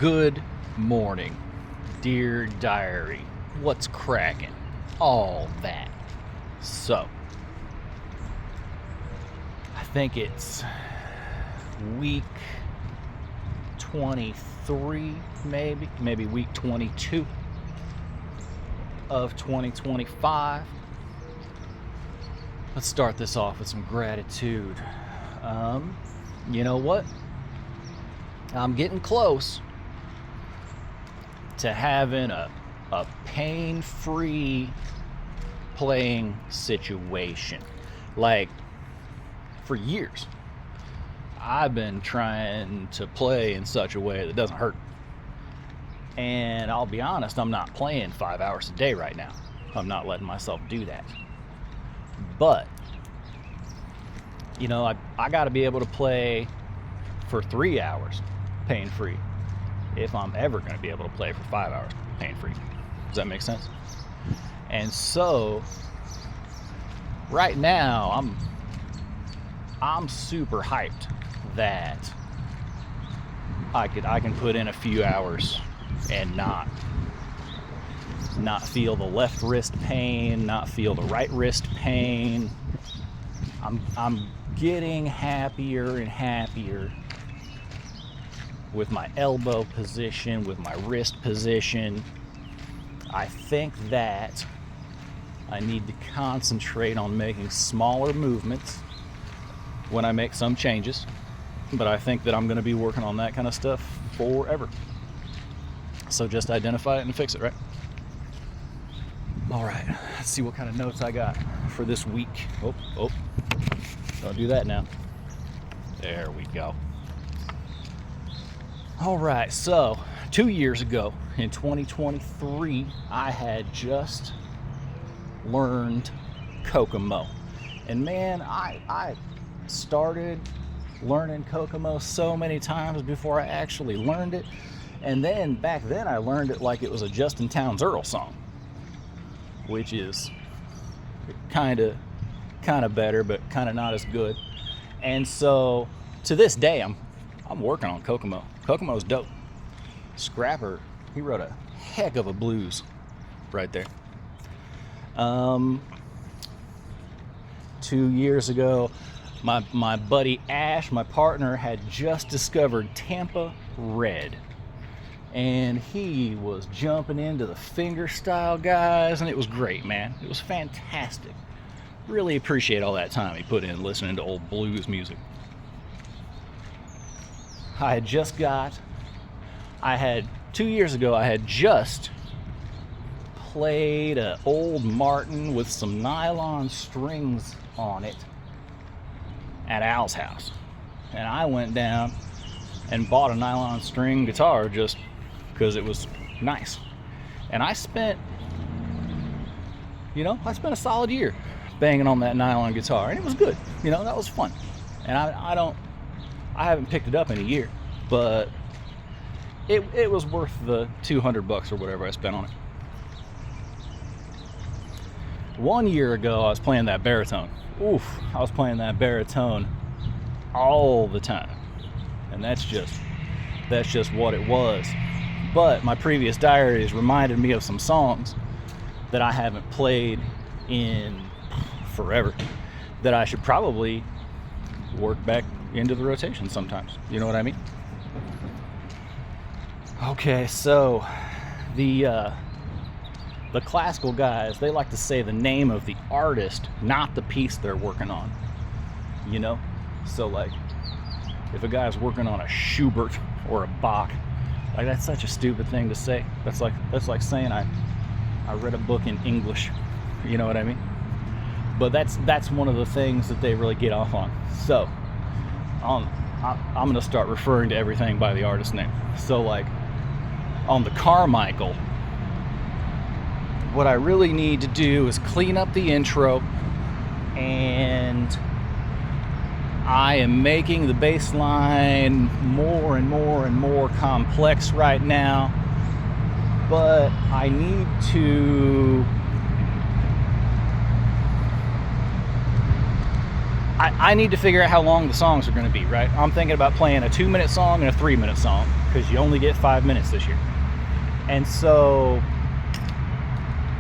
Good morning, dear diary. What's cracking? All that. So, I think it's week 23, maybe week 22 of 2025. Let's start this off with some gratitude. You know what? I'm getting close to having a pain-free playing situation. Like, for years, I've been trying to play in such a way that doesn't hurt. And I'll be honest, I'm not playing 5 hours a day right now. I'm not letting myself do that. But, you know, I got to be able to play for 3 hours pain-free if I'm ever going to be able to play for 5 hours pain-free. Does that make sense? And so, right now, I'm super hyped that I can put in a few hours and not feel the left wrist pain, not feel the right wrist pain. I'm getting happier and happier with my elbow position, with my wrist position. I think that I need to concentrate on making smaller movements when I make some changes, but I think that I'm going to be working on that kind of stuff forever. So just identify it and fix it, right? All right, let's see what kind of notes I got for this week. Oh, don't do that now. There we go. All right, so 2 years ago in 2023, I had just learned Kokomo. And man, I started learning Kokomo so many times before I actually learned it. And then back then I learned it like it was a Justin Townes Earl song, which is kind of better, but kind of not as good. And so to this day, I'm working on Kokomo. Kokomo's dope. Scrapper, he wrote a heck of a blues right there. 2 years ago, my buddy Ash, my partner, had just discovered Tampa Red. And he was jumping into the fingerstyle guys, and it was great, man. It was fantastic. Really appreciate all that time he put in listening to old blues music. I had 2 years ago, I had just played an old Martin with some nylon strings on it at Al's house. And I went down and bought a nylon string guitar just because it was nice. And I spent a solid year banging on that nylon guitar, and it was good. That was fun. And I haven't picked it up in a year, but it was worth the $200 or whatever I spent on it. 1 year ago, I was playing that baritone. I was playing that baritone all the time. And that's just what it was. But my previous diaries reminded me of some songs that I haven't played in forever that I should probably work back into the rotation sometimes. You know what I mean? Okay, so the classical guys, they like to say the name of the artist, not the piece they're working on. So like, if a guy's working on a Schubert or a Bach, like, that's such a stupid thing to say. That's like saying I read a book in English. You know what I mean? But that's one of the things that they really get off on. So I'm gonna start referring to everything by the artist name. So like on the Carmichael, what I really need to do is clean up the intro, and I am making the bass line more and more and more complex right now, but I need to I need to figure out how long the songs are going to be, right? I'm thinking about playing a 2-minute song and a 3-minute song because you only get 5 minutes this year. And so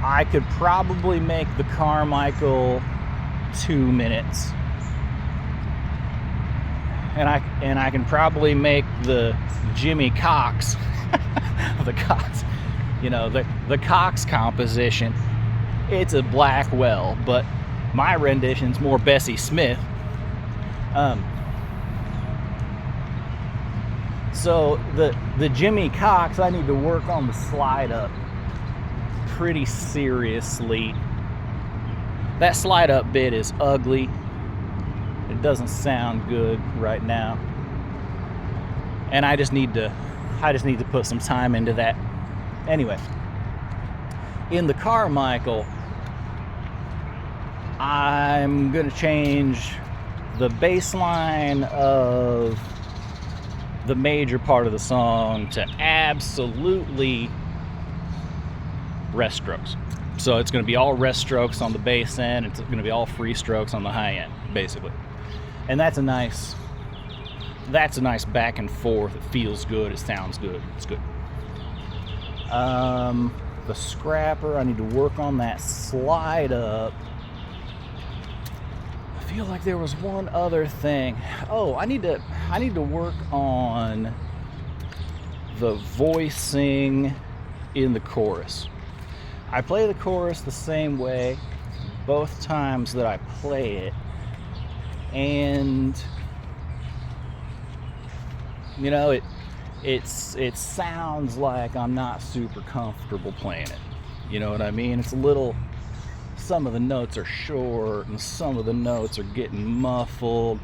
I could probably make the Carmichael 2 minutes. And I can probably make the Jimmy Cox, the Cox, the Cox composition. It's a Blackwell, but my rendition's more Bessie Smith. So the Jimmy Cox, I need to work on the slide up pretty seriously. That slide up bit is ugly. It doesn't sound good right now. And I just need to put some time into that. Anyway, in the Carmichael, I'm going to change the bass line of the major part of the song to absolutely rest strokes. So it's going to be all rest strokes on the bass end. It's going to be all free strokes on the high end, basically. And that's a nice back and forth. It feels good. It sounds good. It's good. The scrapper, I need to work on that slide up. I feel like there was one other thing. Oh, I need to work on the voicing in the chorus. I play the chorus the same way both times that I play it. And it sounds like I'm not super comfortable playing it. You know what I mean? It's a little, some of the notes are short and some of the notes are getting muffled,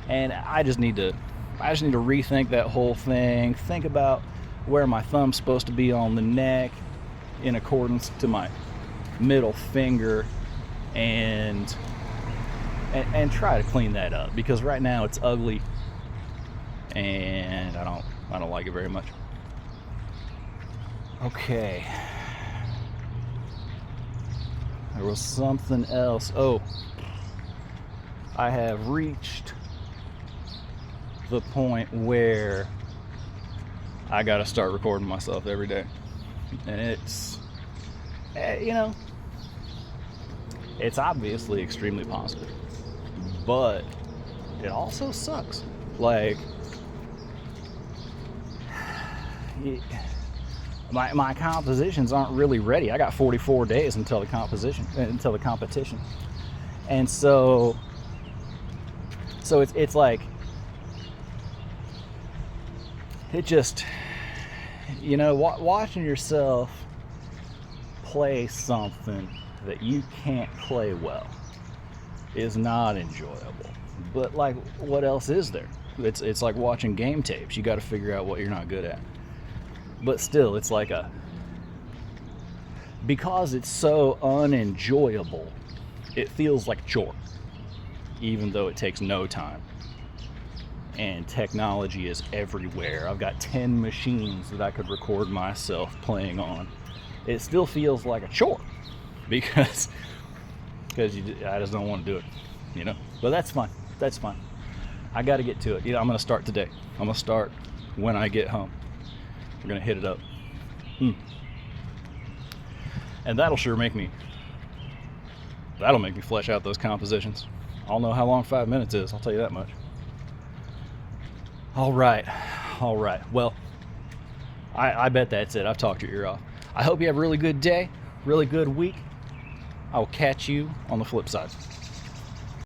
and I just need to rethink that whole thing. Think about where my thumb's supposed to be on the neck in accordance to my middle finger, and try to clean that up, because right now it's ugly and I don't like it very much. Okay. There was something else. Oh, I have reached the point where I got to start recording myself every day. And it's, it's obviously extremely positive, but it also sucks. Like, my compositions aren't really ready. I got 44 days until the competition, and so it's like, it just, watching yourself play something that you can't play well is not enjoyable. But like, what else is there? It's like watching game tapes. You got to figure out what you're not good at. But still, it's like because it's so unenjoyable, it feels like a chore, even though it takes no time. And technology is everywhere. I've got 10 machines that I could record myself playing on. It still feels like a chore because I just don't want to do it, But that's fine. That's fine. I got to get to it. I'm going to start today. I'm going to start when I get home. We're going to hit it up. And that'll make me flesh out those compositions. I'll know how long 5 minutes is. I'll tell you that much. All right. Well, I bet that's it. I've talked your ear off. I hope you have a really good day, really good week. I will catch you on the flip side.